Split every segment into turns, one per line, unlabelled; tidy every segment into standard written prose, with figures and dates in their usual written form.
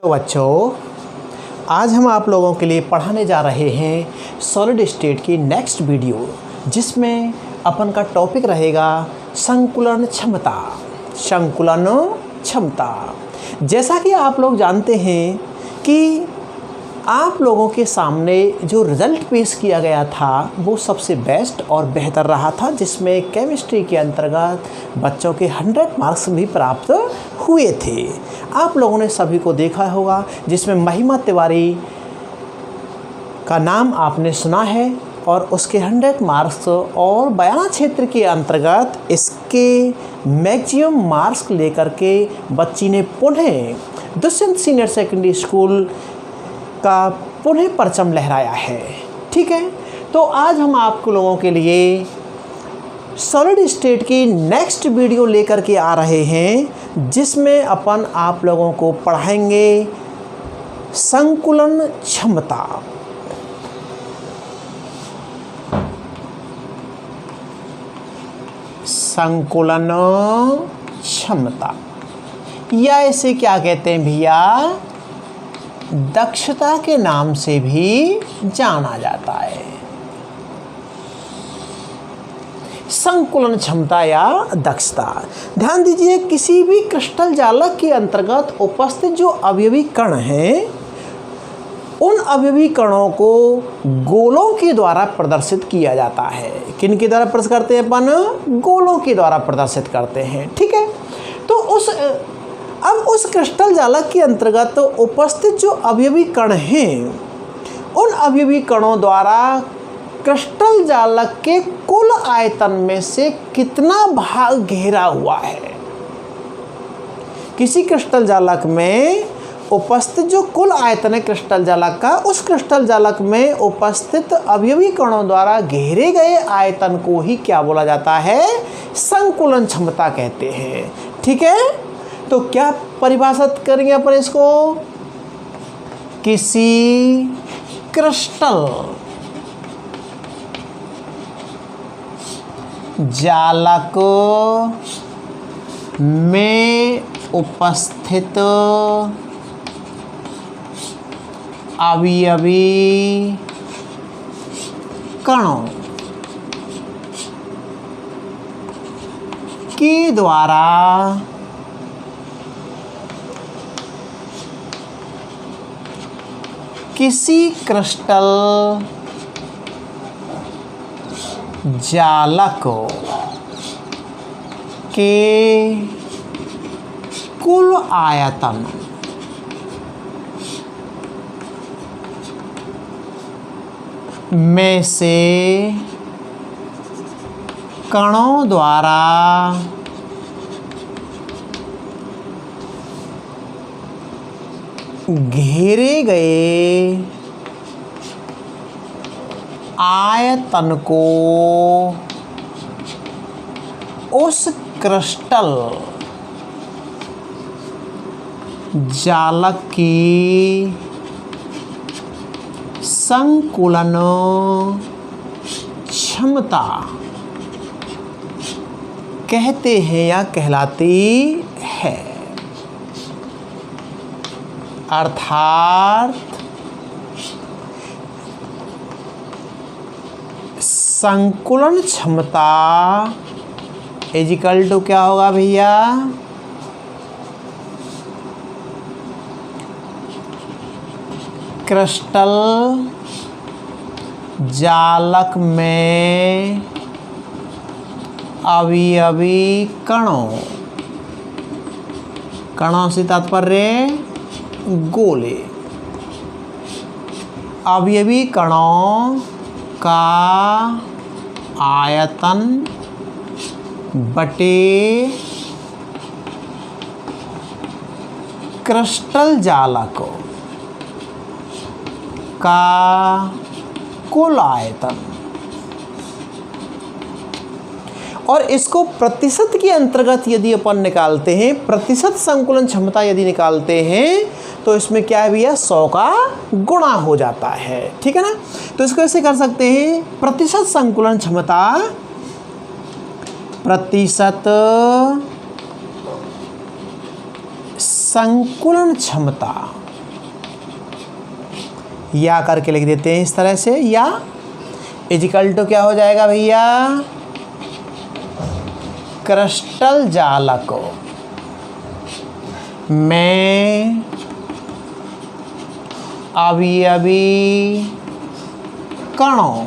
तो बच्चों, आज हम आप लोगों के लिए पढ़ाने जा रहे हैं सॉलिड स्टेट की नेक्स्ट वीडियो, जिसमें अपन का टॉपिक रहेगा संकुलन क्षमता। संकुलन क्षमता। जैसा कि आप लोग जानते हैं कि आप लोगों के सामने जो रिज़ल्ट पेश किया गया था वो सबसे बेस्ट और बेहतर रहा था, जिसमें केमिस्ट्री के अंतर्गत बच्चों के 100 मार्क्स भी प्राप्त हुए थे। आप लोगों ने सभी को देखा होगा, जिसमें महिमा तिवारी का नाम आपने सुना है और उसके 100 मार्क्स, और बयाना क्षेत्र के अंतर्गत इसके मैक्सिमम मार्क्स लेकर के बच्ची ने पुनः दुष्यंत सीनियर सेकेंडरी स्कूल का पुनः परचम लहराया है। ठीक है, तो आज हम आप लोगों के लिए सॉलिड स्टेट की नेक्स्ट वीडियो लेकर के आ रहे हैं, जिसमें अपन आप लोगों को पढ़ाएंगे संकुलन क्षमता। संकुलन क्षमता, या इसे क्या कहते हैं भैया, दक्षता के नाम से भी जाना जाता है। संकुलन क्षमता या दक्षता। ध्यान दीजिए, किसी भी क्रिस्टल जालक के अंतर्गत उपस्थित जो अवयवी कण हैं, उन अवयवी कणों को गोलों के द्वारा प्रदर्शित किया जाता है। किन के द्वारा प्रदर्शित करते हैं अपन? गोलों के द्वारा प्रदर्शित करते हैं। ठीक है, तो अब उस क्रिस्टल जालक के अंतर्गत उपस्थित जो अवयवी कण हैं, उन अवयवी कणों द्वारा क्रिस्टल जालक के कुल आयतन में से कितना भाग घेरा हुआ है। किसी क्रिस्टल जालक में उपस्थित जो कुल आयतन है क्रिस्टल जालक का, उस क्रिस्टल जालक में उपस्थित अवयवी कणों द्वारा घेरे गए आयतन को ही क्या बोला जाता है? संकुलन क्षमता कहते हैं। ठीक है, तो क्या परिभाषित करेंगे अपन इसको? किसी क्रिस्टल जालक में उपस्थित अवयवी कणों के द्वारा किसी क्रिस्टल जालक के कुल आयतन में से कणों द्वारा घेरे गए आयतन को उस क्रिस्टल जालक की संकुलन क्षमता कहते हैं या कहलाती है। अर्थात संकुलन क्षमता इजिकल टू क्या होगा भैया? क्रिस्टल जालक में अवयवी कणों से तात्पर्य गोले, अवयवी कणों का आयतन बटे क्रिस्टल जालक का कुल आयतन। और इसको प्रतिशत के अंतर्गत यदि अपन निकालते हैं, प्रतिशत संकुलन क्षमता यदि निकालते हैं, तो इसमें क्या है भैया? 100 का गुणा हो जाता है। ठीक है ना, तो इसको ऐसे कर सकते हैं, प्रतिशत संकुलन क्षमता, प्रतिशत संकुलन क्षमता या करके लिख देते हैं इस तरह से, या इजिकल टू क्या हो जाएगा भैया, क्रिस्टल जालक में अवयवी कणों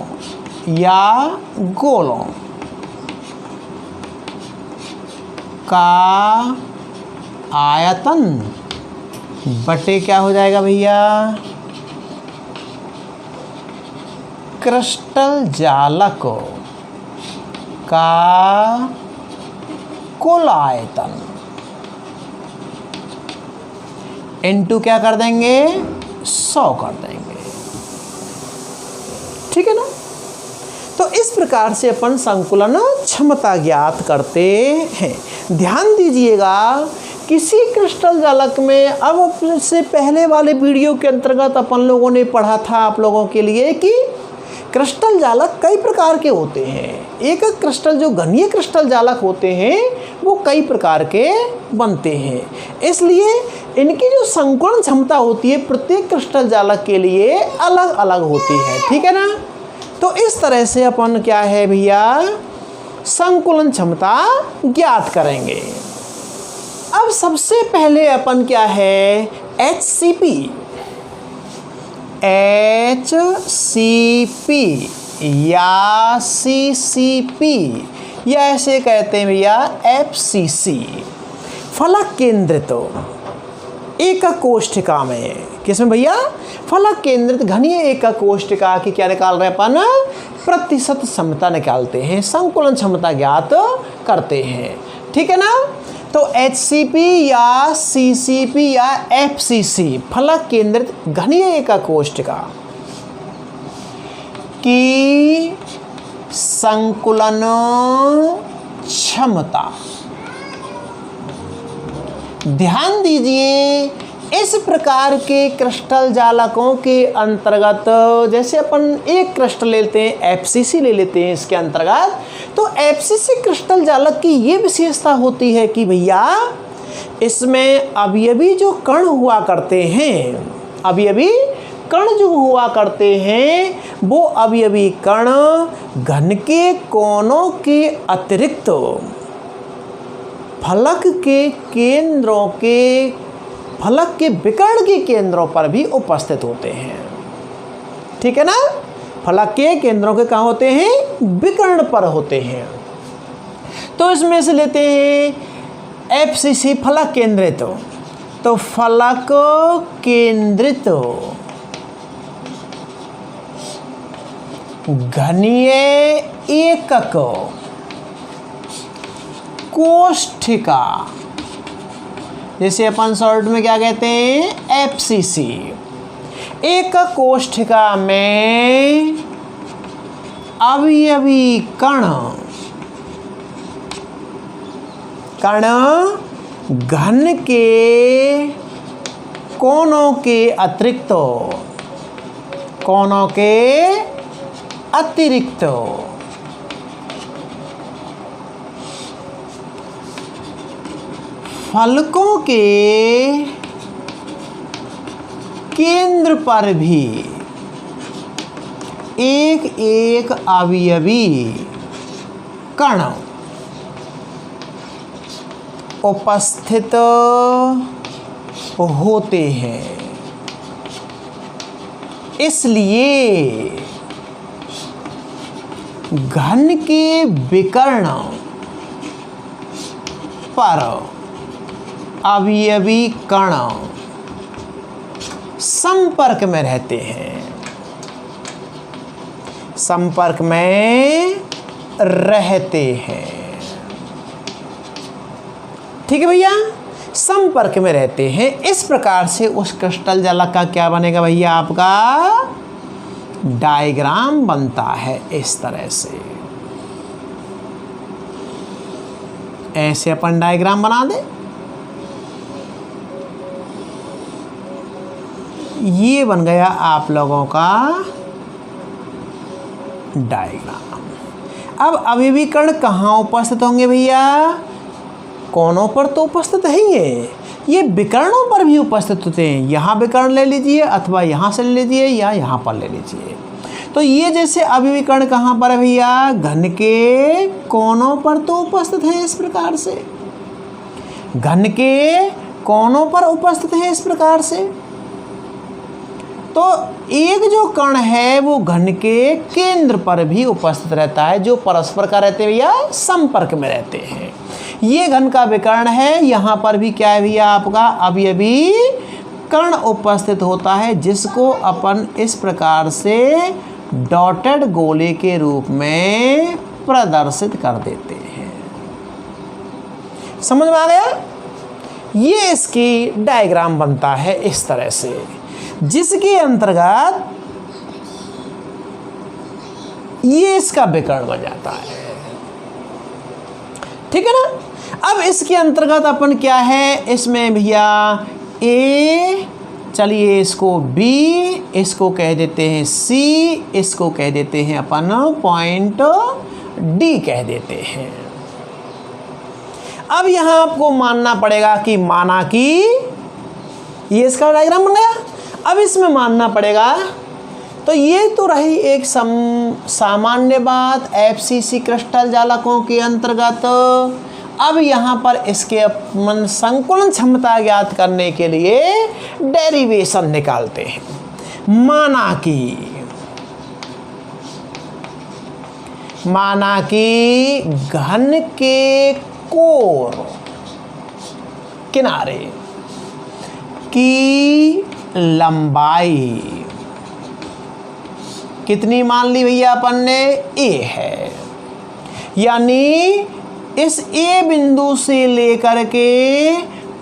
या गोलों का आयतन बटे क्या हो जाएगा भैया, क्रिस्टल जालक का कुल आयतन इनटू क्या कर देंगे, 100 कर देंगे। ठीक है ना। तो इस प्रकार से अपन संकुलन क्षमता ज्ञात करते हैं। ध्यान दीजिएगा, किसी क्रिस्टल जालक में, अब से पहले वाले वीडियो के अंतर्गत अपन लोगों ने पढ़ा था आप लोगों के लिए कि क्रिस्टल जालक कई प्रकार के होते हैं। एक क्रिस्टल जो घनीय क्रिस्टल जालक होते हैं वो कई प्रकार के बनते हैं, इसलिए इनकी जो संकुलन क्षमता होती है प्रत्येक क्रिस्टल जालक के लिए अलग अलग होती है। ठीक है ना। तो इस तरह से अपन क्या है भैया, संकुलन क्षमता ज्ञात करेंगे। अब सबसे पहले अपन क्या है, HCP या CCP या ऐसे कहते हैं भैया FCC, फलक केंद्रित एकक कोष्ठिका में, किसमें भैया, फलक केंद्रित घनीय एकक कोष्ठिका की क्या निकाल रहे अपन, प्रतिशत क्षमता निकालते हैं, संकुलन क्षमता ज्ञात करते हैं। ठीक है ना। तो HCP या CCP या FCC फलक केंद्रित घनीय एकक कोष्ठिका की संकुलन क्षमता, ध्यान दीजिए, इस प्रकार के क्रिस्टल जालकों के अंतर्गत, जैसे अपन एक क्रिस्टल लेते हैं FCC ले लेते हैं इसके अंतर्गत, तो FCC क्रिस्टल जालक की ये विशेषता होती है कि भैया इसमें अवयवी जो कण हुआ करते हैं, अवयवी कण जो हुआ करते हैं वो अवयवी कण घन के कोनों के अतिरिक्त फलक के केंद्रों के, फलक के विकर्ण के केंद्रों पर भी उपस्थित होते हैं। ठीक है ना। फलक के केंद्रों के कहाँ होते हैं, विकर्ण पर होते हैं। तो इसमें से लेते हैं FCC फलक केंद्रित, तो फलक केंद्रित घनीय एकक कोष्ठिका, जैसे अपन शॉर्ट में क्या कहते हैं, FCC, एकक कोष्ठिका में अवयवी कण घन के कोनों के अतिरिक्त, कोनों के अतिरिक्त फलकों के केंद्र पर भी एक एक अवयवी कण उपस्थित होते हैं। इसलिए घन के विकर्ण पर अवयवी कण संपर्क में रहते हैं, संपर्क में रहते हैं। ठीक है भैया, संपर्क में रहते हैं। इस प्रकार से उस क्रिस्टल जालक का क्या बनेगा भैया, आपका डायग्राम बनता है इस तरह से। ऐसे अपन डायग्राम बना दें। ये बन गया आप लोगों का डायग्राम। अब अवयवी कण कहाँ उपस्थित होंगे भैया, कोनों पर तो उपस्थित है ही है, ये विकर्णों पर भी उपस्थित होते हैं। यहाँ विकर्ण ले लीजिए अथवा यहाँ से ले लीजिए या यहाँ पर ले लीजिए। तो ये जैसे अभिविकर्ण कहाँ पर है भैया, घन के कोनों पर तो उपस्थित है इस प्रकार से, घन के कोनों पर उपस्थित है इस प्रकार से। तो एक जो कण है वो घन के केंद्र पर भी उपस्थित रहता है, जो परस्पर का रहते हैं भैया, संपर्क में रहते हैं। ये घन का विकर्ण है। यहाँ पर भी क्या है भैया, आपका अवयवी कण उपस्थित होता है, जिसको अपन इस प्रकार से डॉटेड गोले के रूप में प्रदर्शित कर देते हैं। समझ में आ गया? ये इसकी डायग्राम बनता है इस तरह से, जिसके अंतर्गत ये इसका विकर्ण बन जाता है। ठीक है ना? अब इसके अंतर्गत अपन क्या है, इसमें भैया ए, चलिए इसको बी, इसको कह देते हैं सी, इसको कह देते हैं अपन पॉइंट डी कह देते हैं। अब यहां आपको मानना पड़ेगा कि माना कि ये इसका डायग्राम बन गया। अब इसमें मानना पड़ेगा, तो ये तो रही एक सामान्य बात एफसीसी क्रिस्टल जालकों के अंतर्गत। अब यहाँ पर इसके अपन संकुलन क्षमता ज्ञात करने के लिए डेरिवेशन निकालते हैं। माना कि घन के कोर किनारे की लंबाई कितनी मान ली भैया अपन ने, ए है। यानी इस ए बिंदु से लेकर के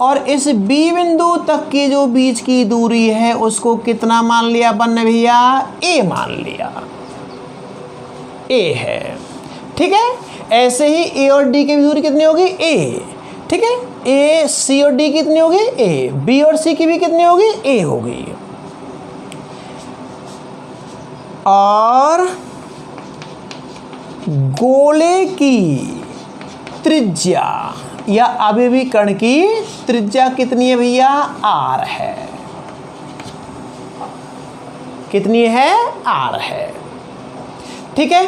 और इस बी बिंदु तक की जो बीच की दूरी है उसको कितना मान लिया अपन ने भैया, ए मान लिया, ए है। ठीक है, ऐसे ही ए और डी की दूरी कितनी होगी, ए। ठीक है, ए सी और डी कितनी होगी, ए। बी और सी की भी कितनी होगी, ए होगी। और गोले की त्रिज्या या अवयवी कण की त्रिज्या कितनी है भैया, आर है। कितनी है, आर है। ठीक है,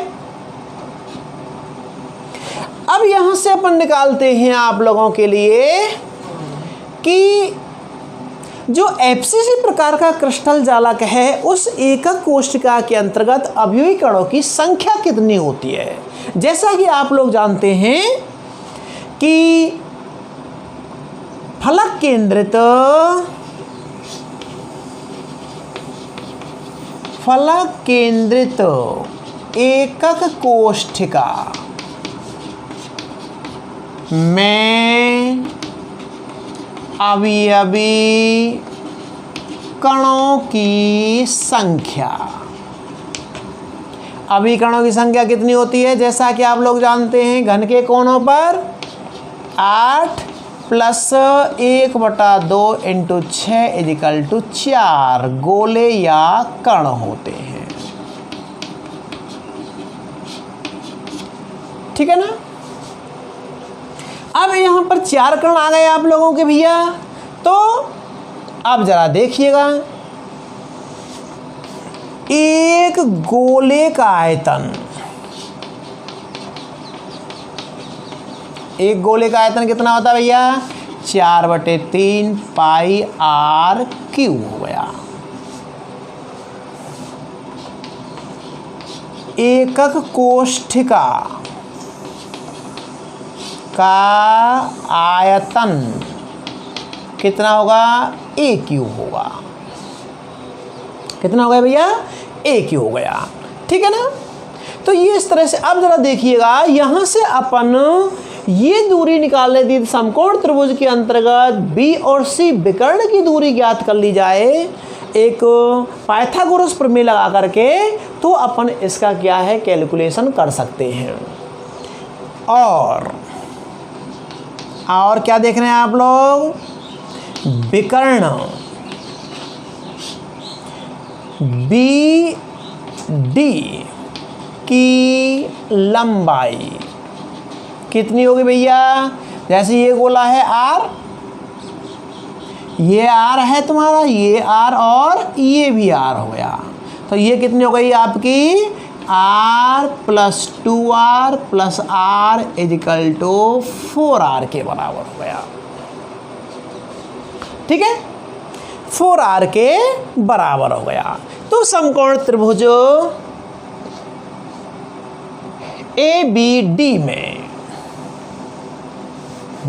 अब यहां से अपन निकालते हैं आप लोगों के लिए कि जो एफसीसी प्रकार का क्रिस्टल जालक है उस एकक कोशिका के अंतर्गत अवयवी कणों की संख्या कितनी होती है। जैसा कि आप लोग जानते हैं कि फलक केंद्रित एकक कोशिका में अवयवी कणों की संख्या, अवयवी कणों की संख्या कितनी होती है। जैसा कि आप लोग जानते हैं घन के कोनों पर 8 + 1/2 × 6 = 4 गोले या कण होते हैं। ठीक है ना? अब यहाँ पर 4 कण आ गए आप लोगों के भैया। तो अब जरा देखिएगा, एक गोले का आयतन, एक गोले का आयतन कितना होता है भैया, 4/3 πr³ हो गया। एकक कोशिका का आयतन कितना होगा, AQ होगा। कितना हो गया भैया, AQ हो गया। ठीक है ना? तो ये इस तरह से। अब जरा देखिएगा, यहां से अपन ये दूरी निकालने दी समकोण त्रिभुज के अंतर्गत बी और सी विकर्ण की दूरी ज्ञात कर ली जाए एक पाइथागोरस प्रमेय लगा करके, तो अपन इसका क्या है, कैलकुलेशन कर सकते हैं। और क्या देख रहे हैं आप लोग, विकर्ण बी डी की लंबाई कितनी होगी भैया। जैसे ये गोला है आर, ये आर है तुम्हारा, ये आर और ये भी आर हो गया। तो ये कितनी हो गई आपकी R plus 2r plus R equal to 4r के बराबर हो गया। ठीक है, 4r के बराबर हो गया। तो समकोण त्रिभुज ABD में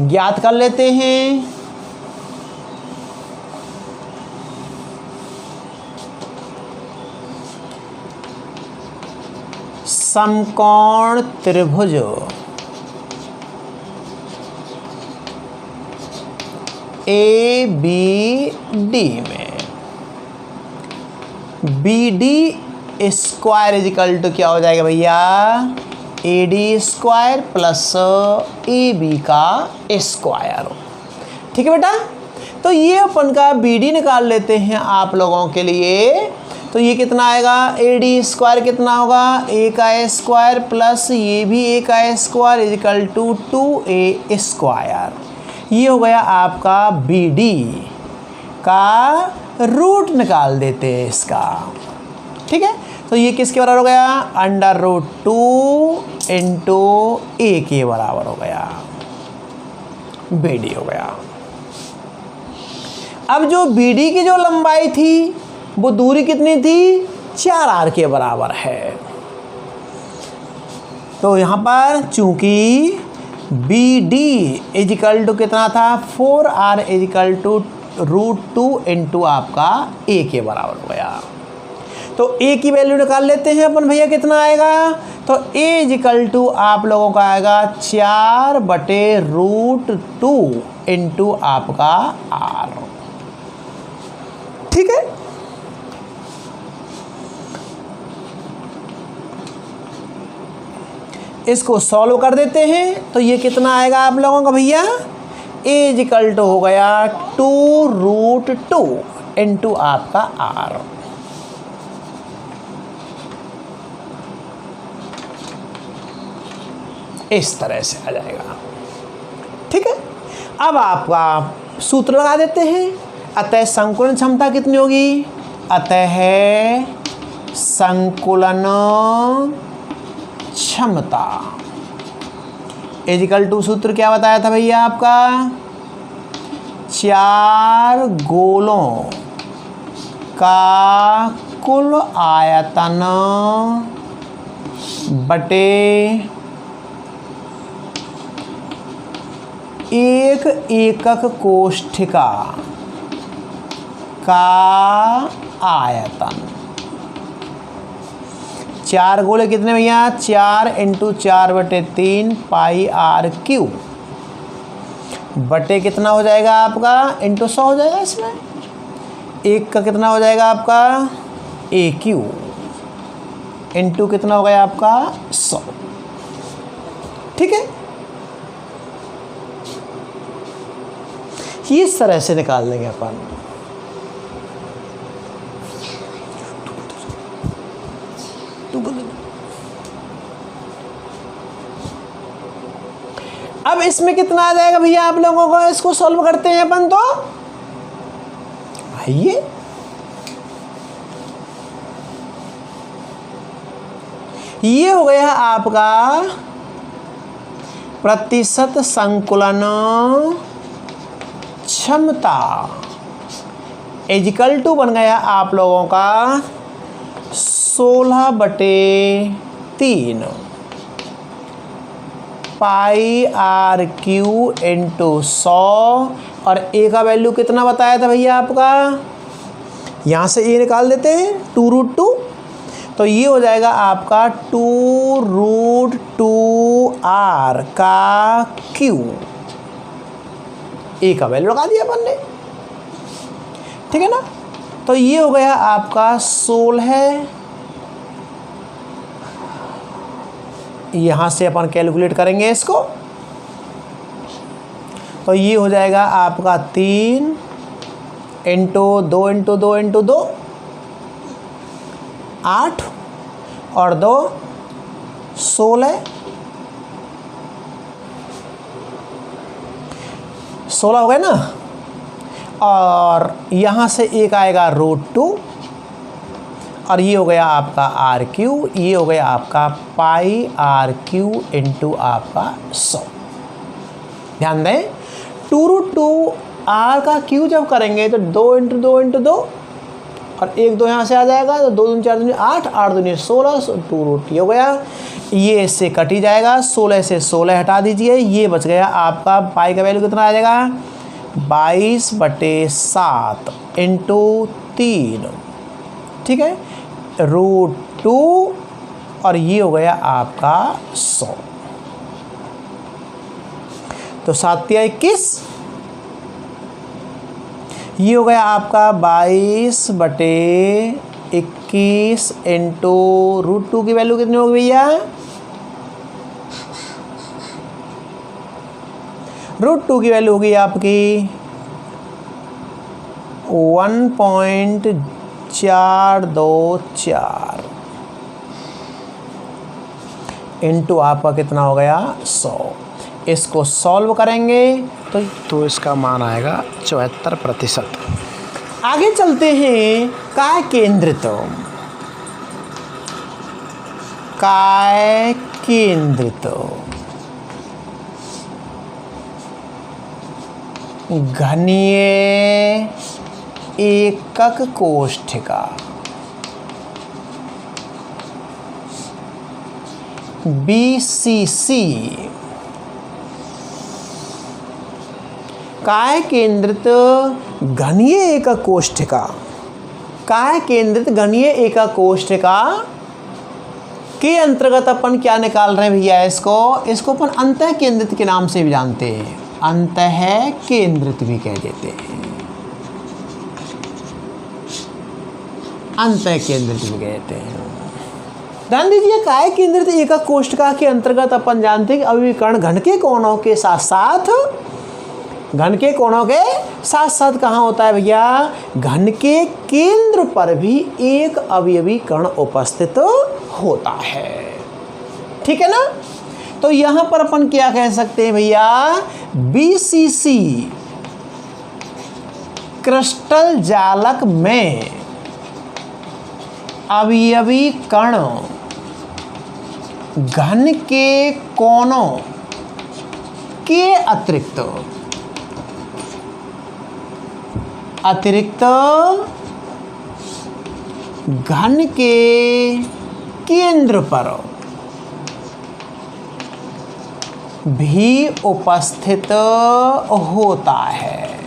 ज्ञात कर लेते हैं। समकोण त्रिभुज ABD में BD स्क्वायर इजिकल टू क्या हो जाएगा भैया, AD स्क्वायर प्लस AB का स्क्वायर। ठीक है बेटा, तो ये अपन का BD निकाल लेते हैं आप लोगों के लिए। तो ये कितना आएगा, AD स्क्वायर कितना होगा, A का स्क्वायर प्लस ये भी A का square is equal to 2A square. ये हो गया आपका BD का रूट निकाल देते हैं इसका। ठीक है, तो ये किसके बराबर हो गया, √2 इंटू A के बराबर हो गया, BD हो गया। अब जो BD की जो लंबाई थी वो दूरी कितनी थी, 4r के बराबर है। तो यहाँ पर चूंकि BD इजिकल टू कितना था, 4r इजिकल टू √2 इंटू आपका A के बराबर हो गया। तो A की वैल्यू निकाल लेते हैं अपन भैया, कितना आएगा, तो A इजिकल टू आप लोगों का आएगा 4/√2 इंटू आपका R। ठीक है, इसको सॉल्व कर देते हैं। तो ये कितना आएगा आप लोगों का भैया, A इजिकल टू हो गया 2√2 इंटू आपका R। इस तरह से आ जाएगा। ठीक है, अब आपका सूत्र लगा देते हैं। अतः संकुलन क्षमता कितनी होगी, अतः संकुलन क्षमता इजिकल टू सूत्र क्या बताया था भैया आपका, 4 गोलों का कुल आयतन बटे एक एकक कोष्ठिका का आयतन। 4 गोले कितने भैया, 4 इंटू 4/3 πr³ बटे कितना हो जाएगा आपका, इंटू 100 हो जाएगा। इसमें एक का कितना हो जाएगा आपका AQ इंटू कितना हो गया आपका 100। ठीक है, इस तरह से निकाल देंगे अपन। अब इसमें कितना आ जाएगा भैया आप लोगों को, इसको सॉल्व करते हैं अपन। तो आइए, ये हो गया आपका प्रतिशत संकुलन क्षमता इजिकल टू बन गया आप लोगों का 16/3 πr³ इंटू 100। और A का वैल्यू कितना बताया था भैया आपका, यहाँ से A निकाल देते हैं 2√2। तो ये हो जाएगा आपका 2√2r का क्यू। A का वैल्यू लगा दिया अपन ने। ठीक है ना, तो ये हो गया आपका 16। यहाँ से अपन कैलकुलेट करेंगे इसको। तो ये हो जाएगा आपका 3 इंटू 2 इंटू 2 इंटू 2 8 और 2 16 16 हो गए ना। और यहाँ से एक आएगा √2 और ये हो गया आपका r3, ये हो गया आपका πr³ इंटू आपका 100। ध्यान दें 2√2 r का क्यू जब करेंगे तो 2 इंटू 2 इंटू 2 और 1 2 यहाँ से आ जाएगा तो 2 दूनी 4 दूनी 8 8 दूनी 16 2√2 हो गया। ये इससे कट ही जाएगा, 16 से 16 हटा दीजिए, ये बच गया आपका पाई का वैल्यू कितना आ जाएगा 22/7 इंटू 3, ठीक है, √2 और ये हो गया आपका 100। तो 7 या 21, ये हो गया आपका 22/21 इंटू √2 की वैल्यू कितनी होगी भैया, √2 की वैल्यू होगी आपकी 1.424 इंटू आपका कितना हो गया 100। इसको सॉल्व करेंगे तो इसका मान आएगा 74%। आगे चलते हैं काय केंद्रित, काय केंद्रित घनीय एकक कोष्ठिका BCC, काय केंद्रित घनीय एकक कोष्ठिका, काय केंद्रित घनीय एकक कोष्ठिका के अंतर्गत अपन क्या निकाल रहे हैं भैया, इसको अपन अंतः केंद्रित के नाम से भी जानते हैं, अंतः केंद्रित भी कह देते हैं, अंतः केंद्रित भी कहते हैं। ध्यान दीजिए काय केंद्रित एकक कोष्ठिका के अंतर्गत अपन जानते हैं कि अभिकर्ण घन के कोणों के साथ साथ, घन के कोणों के साथ साथ कहाँ होता है भैया, घन के केंद्र पर भी एक अवयवी कण उपस्थित होता है, ठीक है ना। तो यहाँ पर अपन क्या कह सकते हैं भैया, BCC क्रिस्टल जालक में अवयवी कण घन के कोणों के अतिरिक्त घन के केंद्र पर भी उपस्थित होता है।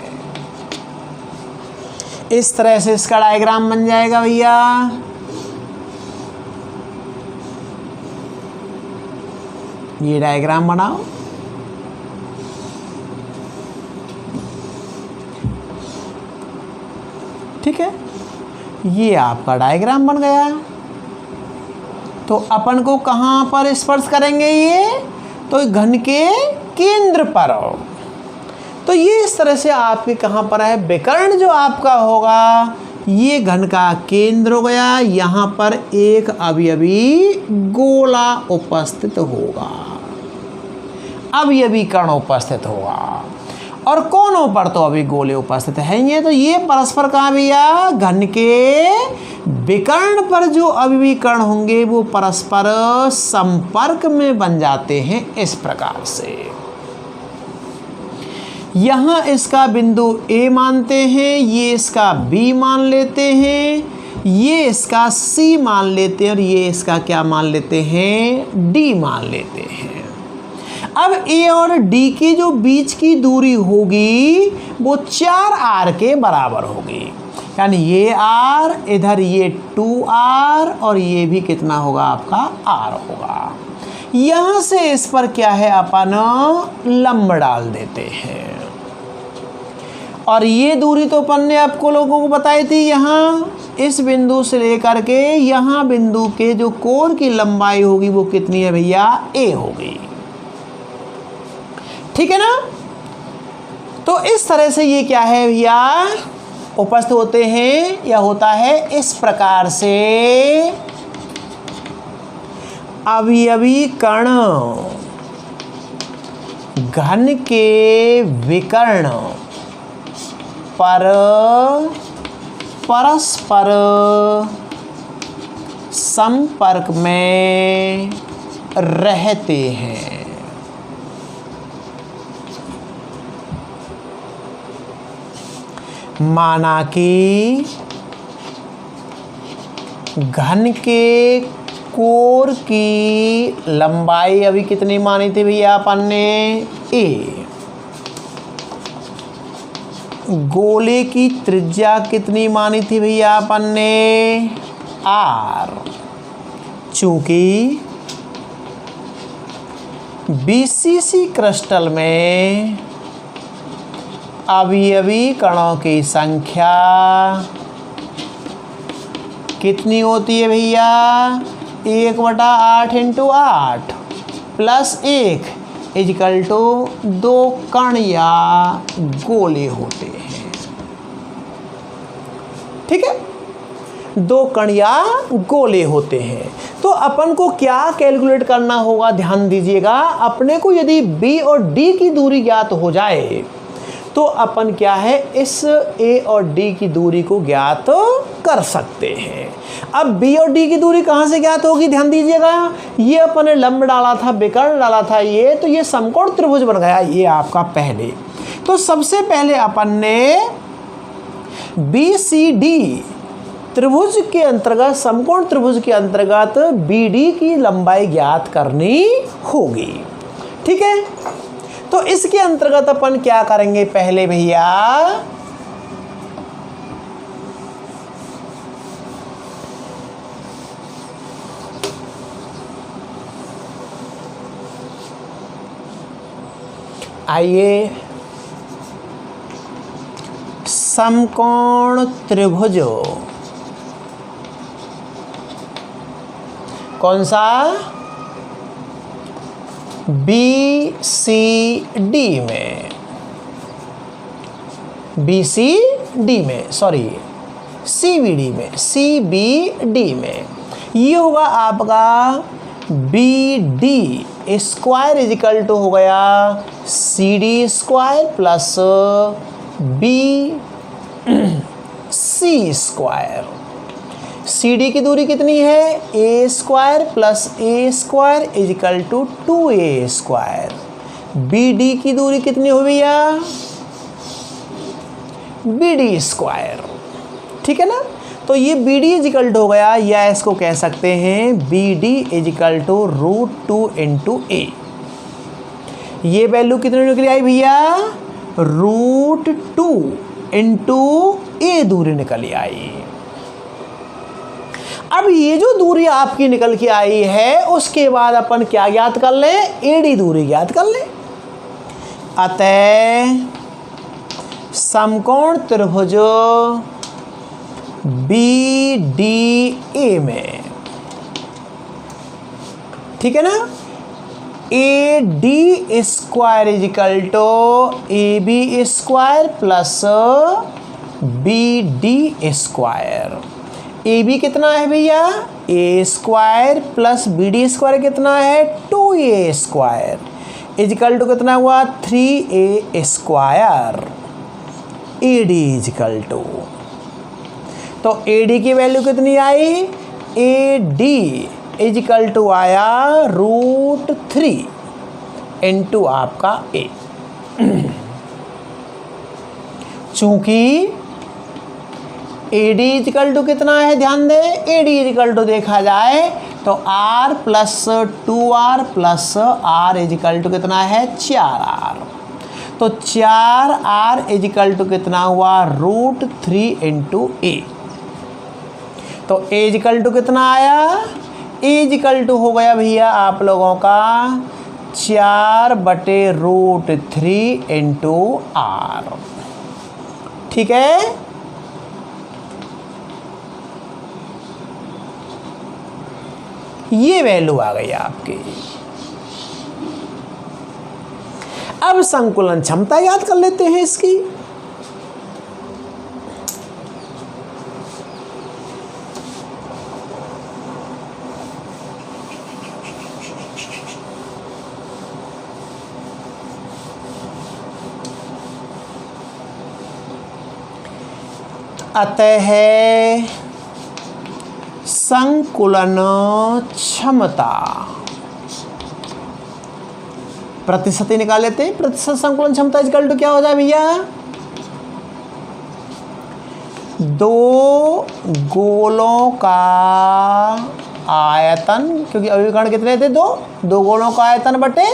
इस तरह से इसका डायग्राम बन जाएगा भैया। ये डायग्राम बनाओ, ठीक है, ये आपका डायग्राम बन गया। तो अपन को कहाँ पर स्पर्श करेंगे, ये तो घन के केंद्र पर। तो ये इस तरह से आपके कहाँ पर है, विकर्ण जो आपका होगा ये घन का केंद्र हो गया, यहाँ पर एक अवयवी गोला उपस्थित होगा, अवयवी कण उपस्थित होगा, और कोनों पर तो अभी गोले उपस्थित हैं। ये तो ये परस्पर कहाँ भैया, घन के विकर्ण पर जो अवयवी कण होंगे वो परस्पर संपर्क में बन जाते हैं इस प्रकार से। यहाँ इसका बिंदु A मानते हैं, ये इसका B मान लेते हैं, ये इसका C मान लेते हैं और ये इसका क्या मान लेते हैं, D मान लेते हैं। अब A और D की जो बीच की दूरी होगी वो 4r के बराबर होगी, यानी ये r, इधर ये 2r और ये भी कितना होगा आपका r होगा। यहाँ से इस पर क्या है, अपन लंब डाल देते हैं, और ये दूरी तो अपन ने आपको लोगों को बताई थी। यहाँ इस बिंदु से लेकर के यहाँ बिंदु के जो कोण की लंबाई होगी वो कितनी है भैया, a होगी, ठीक है ना। तो इस तरह से ये क्या है भैया, उपस्थित होते हैं या होता है इस प्रकार से अवयवी कण घन के विकर्ण पर परस्पर संपर्क में रहते हैं। माना कि घन के कोर की लंबाई अभी कितनी मानी थी भैया अपन ने, ए। गोले की त्रिज्या कितनी मानी थी भैया अपन ने, आर। चूंकि बीसीसी क्रिस्टल में अवयवी कणों की संख्या कितनी होती है भैया, 1/8 × 8 + 1 = 2 कण या गोले होते हैं। ठीक है, 2 कण या गोले होते हैं। तो अपन को क्या कैलकुलेट करना होगा, ध्यान दीजिएगा। अपने को यदि बी और डी की दूरी ज्ञात हो जाए तो अपन क्या है, इस ए और डी की दूरी को ज्ञात कर सकते हैं। अब बी और डी की दूरी कहाँ से ज्ञात होगी, ध्यान दीजिएगा। ये अपन ने लंब डाला था, विकर्ण डाला था, ये तो ये समकोण त्रिभुज बन गया ये आपका पहले। तो सबसे पहले अपन ने बी सी डी त्रिभुज के अंतर्गत, समकोण त्रिभुज के अंतर्गत बी डी की लंबाई ज्ञात करनी होगी। ठीक है, तो इसके अंतर्गत अपन क्या करेंगे पहले भैया, आइए समकोण त्रिभुज, कौन सा, बी सी डी में, बी सी डी में, सॉरी सी बी डी में, सी बी डी में ये होगा आपका बी डी स्क्वायर = हो गया C D square plus B C square. C D की दूरी कितनी है, A square plus A square = 2a square. B D की दूरी कितनी हो भैया, बी डी स्क्वायर। ठीक है ना, तो ये बी डी = हो गया, या इसको कह सकते हैं बी डी = √2 × a। ये वैल्यू कितनी निकली आई भैया, √2 × a दूरी निकली आई। अब ये जो दूरी आपकी निकल के आई है उसके बाद अपन क्या ज्ञात कर लें, एडी दूरी ज्ञात कर लें। अतः समकोण त्रिभुज बी डी ए में, ठीक है ना, A D square = A B square plus B D square. A B कितना है भैया, A square plus B D square कितना है, 2a स्क्वायर = कितना हुआ, 3a स्क्वायर। ए डी = तो ए डी की वैल्यू कितनी आई, ए डी = आया √3 × आपका a। चूंकि ए डी = कितना है, ध्यान दे, ए डी = देखा जाए तो r + 2r + r = कितना है, 4r। तो 4r = कितना हुआ, √3 × a। तो a = कितना आया, a = हो गया भैया आप लोगों का 4/√3 × r। ठीक है, ये वैल्यू आ गई आपकी। अब संकुलन क्षमता याद कर लेते हैं इसकी। अतः संकुलन क्षमता, प्रतिशत ही निकाल लेते हैं। प्रतिशत संकुलन क्षमता इक्वल टू क्या हो जाए भैया, दो गोलों का आयतन, क्योंकि अभिकर्ण कितने थे, दो गोलों का आयतन बटे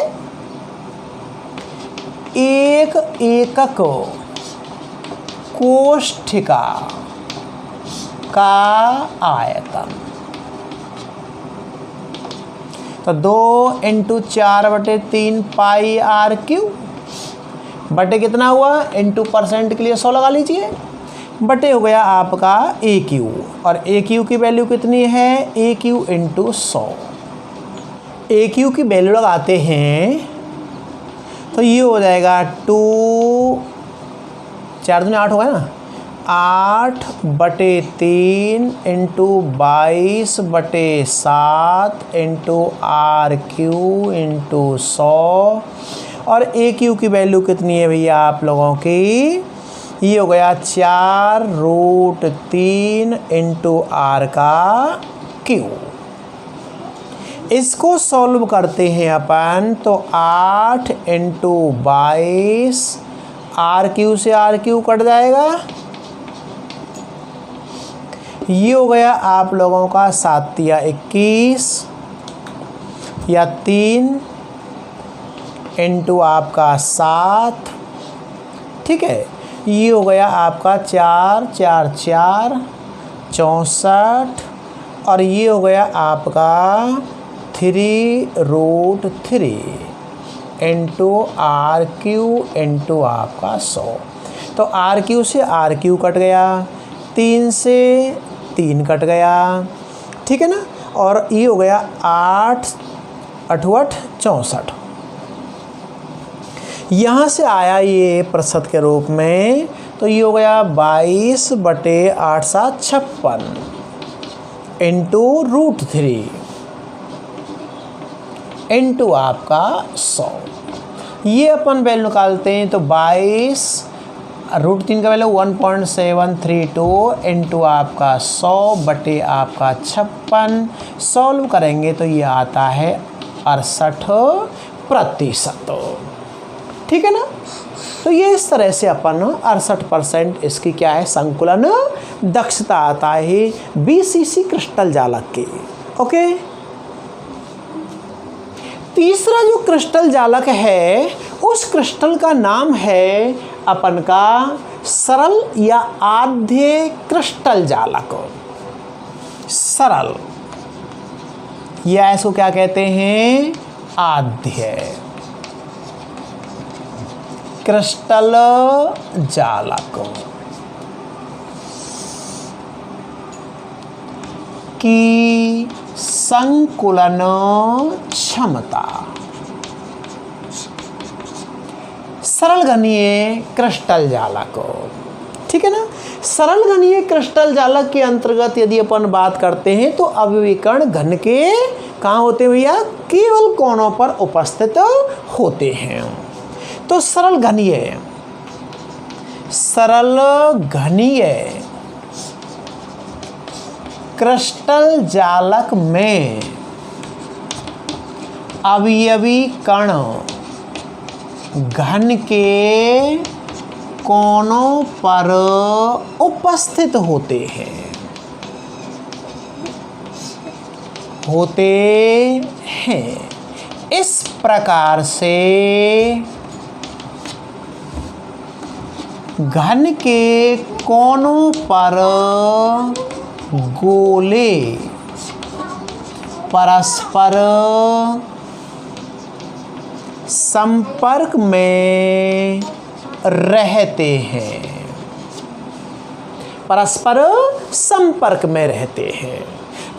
एक एकक कोष्ठिका का आयतन। तो 2 × 4/3 पाई आर क्यू बटे कितना हुआ, इंटू परसेंट के लिए 100 लगा लीजिए, बटे हो गया आपका ए क्यू। और ए क्यू की वैल्यू कितनी है, ए क्यू इंटू 100। ए क्यू की वैल्यू लगाते हैं तो ये हो जाएगा 2 4 दूनी 8 होगा ना, 8/3 into 22/7 into R Q into 100। और ए क्यू की वैल्यू कितनी है भैया आप लोगों की, ये हो गया 4√3 इंटू आर का क्यू। इसको सॉल्व करते हैं अपन तो 8 × 22, आर क्यू से आर क्यू कट जाएगा, ये हो गया आप लोगों का 7 या 21 या 3 इंटू आपका 7, ठीक है। ये हो गया आपका 4 4 4 64 और ये हो गया आपका 3√3 इंटू आर क्यू इंटू आपका 100। तो आर क्यू से आर क्यू कट गया, 3 से 3 कट गया, ठीक है ना। और ये हो गया 8 8 64। यहाँ से आया ये प्रतिशत के रूप में, तो ये हो गया 22/8 7 56 इंटू √3 इंटू आपका 100। ये अपन वैल्यू निकालते हैं तो 22√3 का वैल्यू 1.732 इंटू आपका 100 आपका 56। सॉल्व करेंगे तो ये आता है 68%, ठीक है ना। तो ये इस तरह से अपन 68% इसकी क्या है, संकुलन दक्षता आता है बीसीसी क्रिस्टल जालक की। ओके, तीसरा जो क्रिस्टल जालक है उस क्रिस्टल का नाम है अपन का सरल या आद्य क्रिस्टल जालक। सरल या इसको क्या कहते हैं, आद्य क्रिस्टल जालक की संकुलन क्षमता। सरल घनीय क्रिस्टल जालक, ठीक है ना। सरल घनीय क्रिस्टल जालक के अंतर्गत यदि अपन बात करते हैं तो अभिविकर्ण घन के कहाँ होते हैं भैया, केवल कोनों पर उपस्थित होते हैं। तो सरल घनीय क्रिस्टल जालक में अवयवी कण घन के कोनों पर उपस्थित होते हैं इस प्रकार से घन के कोनों पर गोले परस्पर संपर्क में रहते हैं, परस्पर संपर्क में रहते हैं,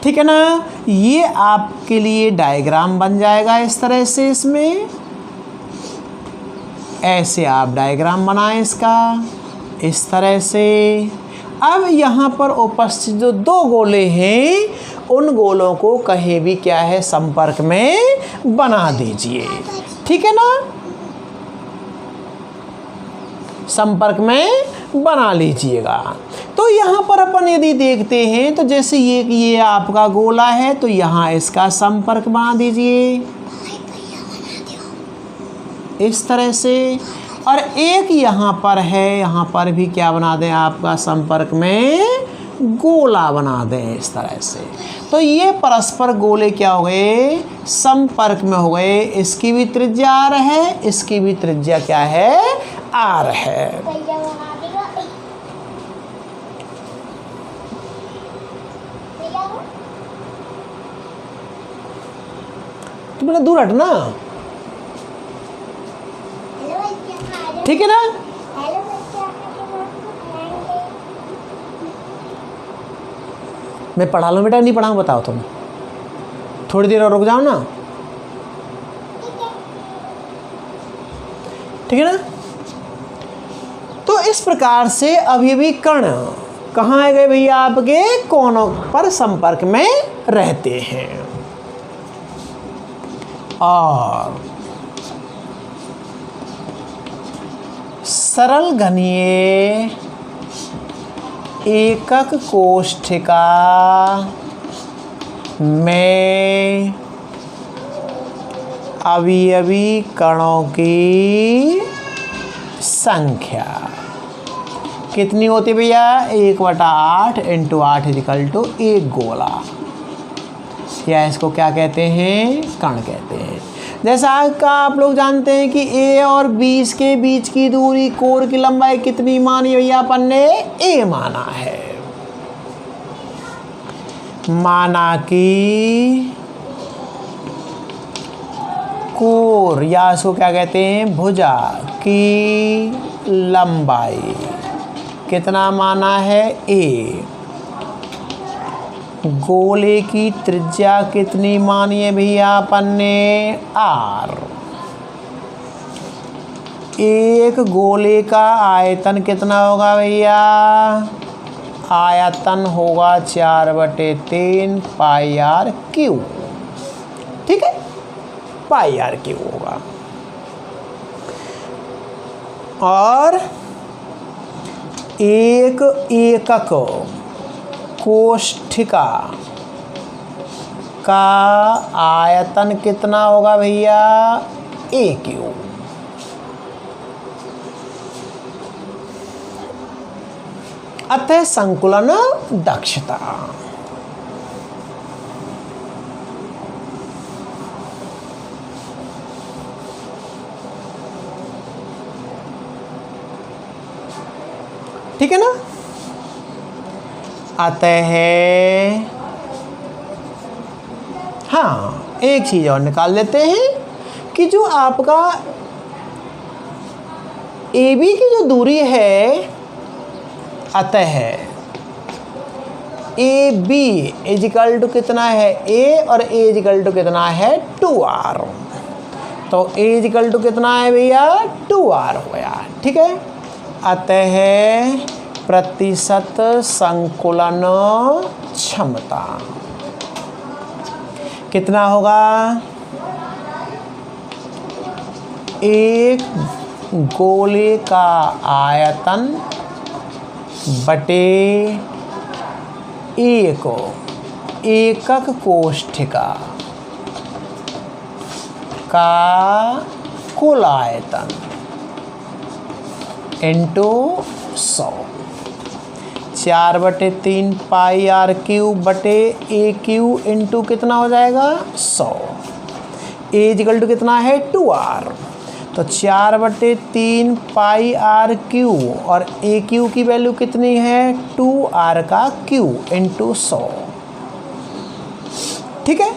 ठीक है ना। ये आपके लिए डायग्राम बन जाएगा इस तरह से, इसमें ऐसे आप डायग्राम बनाएं इसका इस तरह से। अब यहाँ पर उपस्थित जो दो गोले हैं उन गोलों को कहीं भी क्या है, संपर्क में बना दीजिए, ठीक है ना, संपर्क में बना लीजिएगा। तो यहाँ पर अपन यदि देखते हैं तो जैसे ये आपका गोला है तो यहाँ इसका संपर्क बना दीजिए इस तरह से, और एक यहाँ पर है, यहाँ पर भी क्या बना दें आपका संपर्क में गोला बना दें इस तरह से। तो ये परस्पर गोले क्या हो गए, संपर्क में हो गए। इसकी भी त्रिज्या आर है, इसकी भी त्रिज्या क्या है, आर है। तुम बड़ा दूर हटना, ठीक है ना। मैं पढ़ा लूँ बेटा, नहीं पढ़ाऊँ बताओ तुम, थोड़ी देर और रुक जाओ ना, ठीक है ना। तो इस प्रकार से अभी भी कण कहाँ आ गए भैया, आपके कोनों पर संपर्क में रहते हैं। और सरल घनीय एकक कोष्ठिका में अवयवी कणों की संख्या कितनी होती है भैया, 1/8 × 8 = 1 गोला, या इसको क्या कहते हैं, कण कहते हैं। जैसा का आप लोग जानते हैं कि ए और बी के बीच की दूरी, कोर की लंबाई कितनी मानी भैया अपन ने, ए माना है। माना कि कोर या इसको क्या कहते हैं, भुजा की लंबाई कितना माना है, ए। गोले की त्रिज्या कितनी मानी है भैया अपन ने, आर। एक गोले का आयतन कितना होगा भैया, आयतन होगा 4/3 πr³, ठीक है, πr³ होगा। और एक एकक कोष्ठिका का आयतन कितना होगा भैया, a³। अतः संकुलन दक्षता ठीक है ना। अतः हाँ, एक चीज़ और निकाल लेते हैं कि जो आपका ए बी की जो दूरी है, अतः ए बी इजिकल टू कितना है, ए, और ए इजिकल टू कितना है, 2r। तो ए इजिकल टू कितना है भैया, 2r हो गया, ठीक है। अतः प्रतिशत संकुलन क्षमता कितना होगा, एक गोले का आयतन बटे एक एकक कोष्ठिका का कुल आयतन इंटू 100। 4/3 πr³ बटे a³ इंटू कितना हो जाएगा, 100। a इक्वल टू कितना है, 2r। तो 4/3 πr³ और a³ की वैल्यू कितनी है, 2r³ इंटू 100, ठीक है।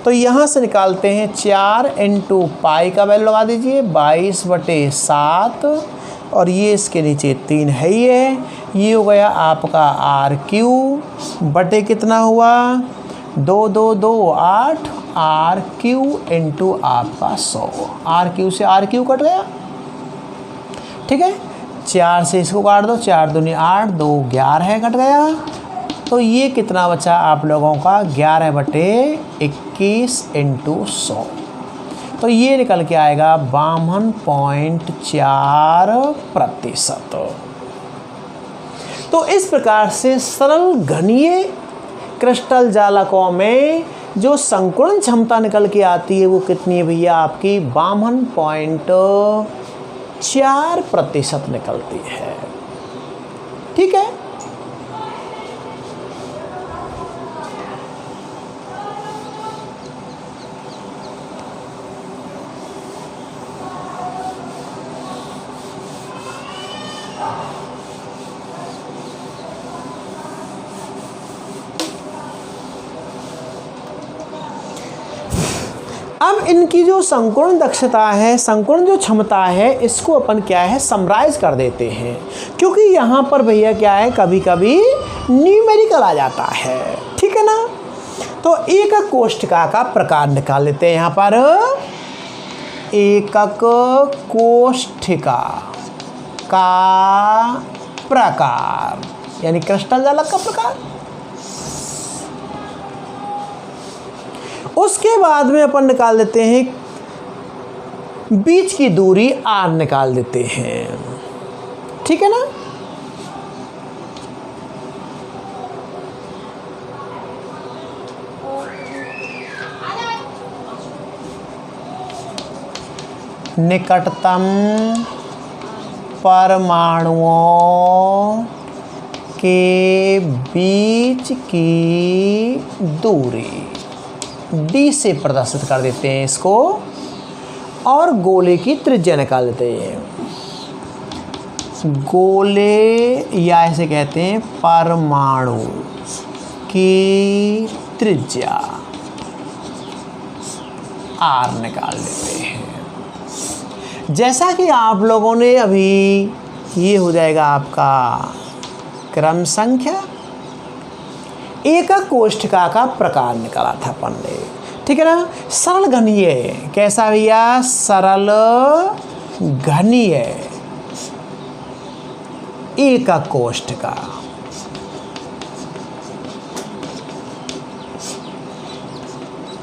तो यहाँ से निकालते हैं 4 इंटू पाई का वैल्यू लगा दीजिए 22/7, और ये इसके नीचे 3 है ही है। ये हो गया आपका r³ बटे कितना हुआ, 2 2 2 8 r³ इंटू आपका 100। r³ से r³ कट गया, ठीक है। 4 से इसको काट दो, 4 दूनी 8, 2 11 है, कट गया। तो ये कितना बचा आप लोगों का, 11/21 इंटू 100। तो ये निकल के आएगा 52.4%। तो इस प्रकार से सरल घनीय क्रिस्टल जालकों में जो संकुलन क्षमता निकल के आती है वो कितनी है भैया, आपकी 52.4% निकलती है। ठीक है। अब इनकी जो संकुलन दक्षता है, संकुलन जो क्षमता है, इसको अपन क्या है समराइज कर देते हैं, क्योंकि यहाँ पर भैया क्या है कभी कभी न्यूमेरिकल आ जाता है। ठीक है ना। तो एकक कोष्ठिका का प्रकार निकाल लेते हैं। यहाँ पर एकक कोष्ठिका का प्रकार यानी क्रिस्टल जालक का प्रकार। उसके बाद में अपन निकाल देते हैं बीच की दूरी r निकाल देते हैं। ठीक है ना। निकटतम परमाणुओं के बीच की दूरी d से प्रदर्शित कर देते हैं इसको, और गोले की त्रिज्या निकाल देते हैं। गोले या ऐसे कहते हैं परमाणु की त्रिज्या r निकाल देते हैं। जैसा कि आप लोगों ने अभी, ये हो जाएगा आपका क्रम संख्या, एकक कोष्ठिका का प्रकार निकाला था अपन ने। ठीक है ना। सरल घनीय कैसा भैया, सरल घनीय एकक कोष्ठिका।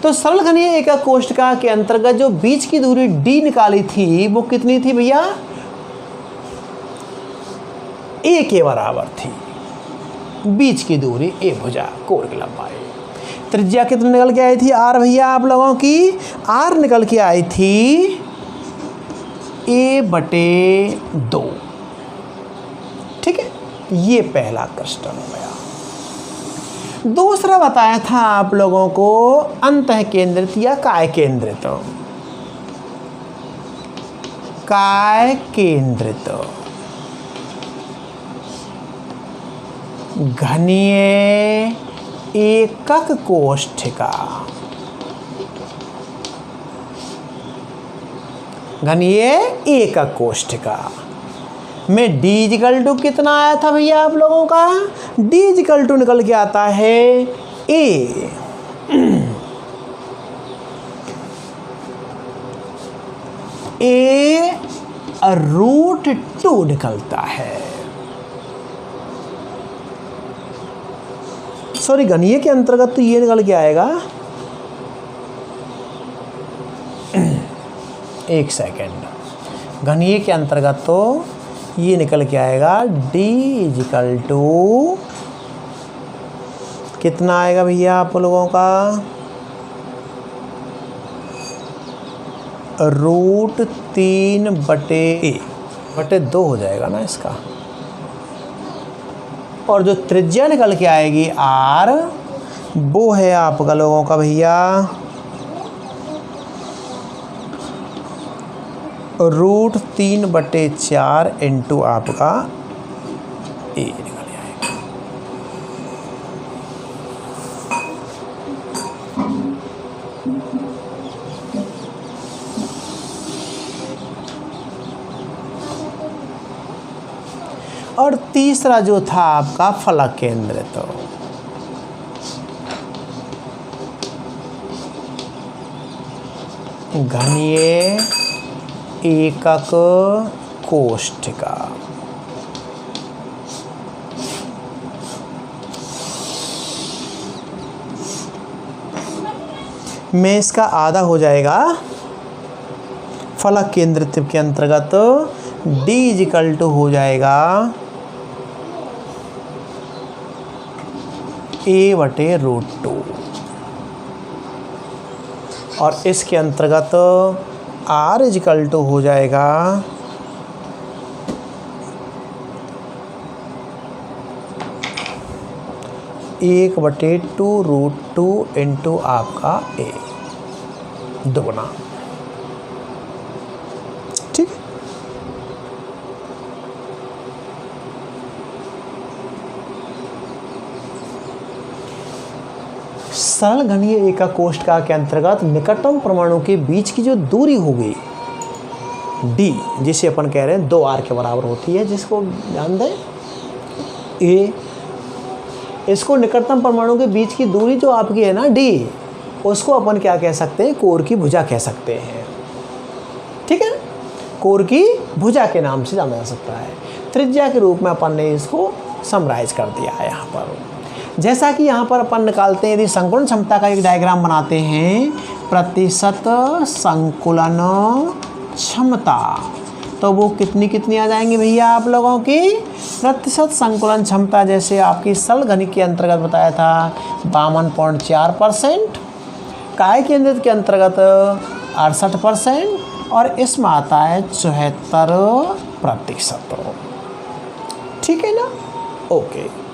तो सरल घनीय एकक कोष्ठिका के अंतर्गत जो बीच की दूरी d निकाली थी वो कितनी थी भैया, a के बराबर थी। बीच की दूरी a भुजा कोण की लंबाई। त्रिज्या कितनी निकल के आई थी r भैया आप लोगों की, r निकल के आई थी a/2। ठीक है। ये पहला क्रिस्टल हो गया। दूसरा बताया था आप लोगों को अंतः केंद्रित या काय केंद्रित। काय केंद्रित घनीय एकक कोष्ठिका। घनीय एकक कोष्ठिका में d कितना आया था भैया आप लोगों का, d निकल के आता है a√2 निकलता है। सॉरी, घनीय के अंतर्गत तो ये निकल के आएगा, एक सेकेंड, घनीय के अंतर्गत तो ये निकल के आएगा d कितना आएगा भैया आप लोगों का, √3/2 हो जाएगा ना इसका। और जो त्रिज्या निकल के आएगी r, वो है आपका लोगों का भैया √3/4 इंटू आपका a निकल आएगा। और तीसरा जो था आपका फलक केंद्रित, घनीय एकक कोष्ठिका। में इसका आधा हो जाएगा फलक केंद्रित के अंतर्गत, d हो जाएगा a/√2 और इसके अंतर्गत r = हो जाएगा 1/2√2 इंटू आपका a दुगना। ठीक, सरल घनीय एका कोष्ठका के अंतर्गत निकटतम परमाणु के बीच की जो दूरी होगी d, जिसे अपन कह रहे हैं 2r के बराबर होती है, जिसको ध्यान दें a, इसको निकटतम परमाणु के बीच की दूरी जो आपकी है ना d, उसको अपन क्या कह सकते हैं, कोर की भुजा कह सकते हैं। ठीक है, कोर की भुजा के नाम से जाना जा सकता है। त्रिज्या के रूप में अपन ने इसको समराइज कर दिया है यहाँ पर। जैसा कि यहाँ पर अपन निकालते हैं, यदि संकुलन क्षमता का एक डायग्राम बनाते हैं, प्रतिशत संकुलन क्षमता, तो वो कितनी आ जाएंगी भैया आप लोगों की? प्रतिशत संकुलन क्षमता जैसे आपकी सरल घनिक के अंतर्गत बताया था 52.4%, काय केंद्रित के अंतर्गत 68% और इसमें आता है 74%। ठीक है ना? ओके।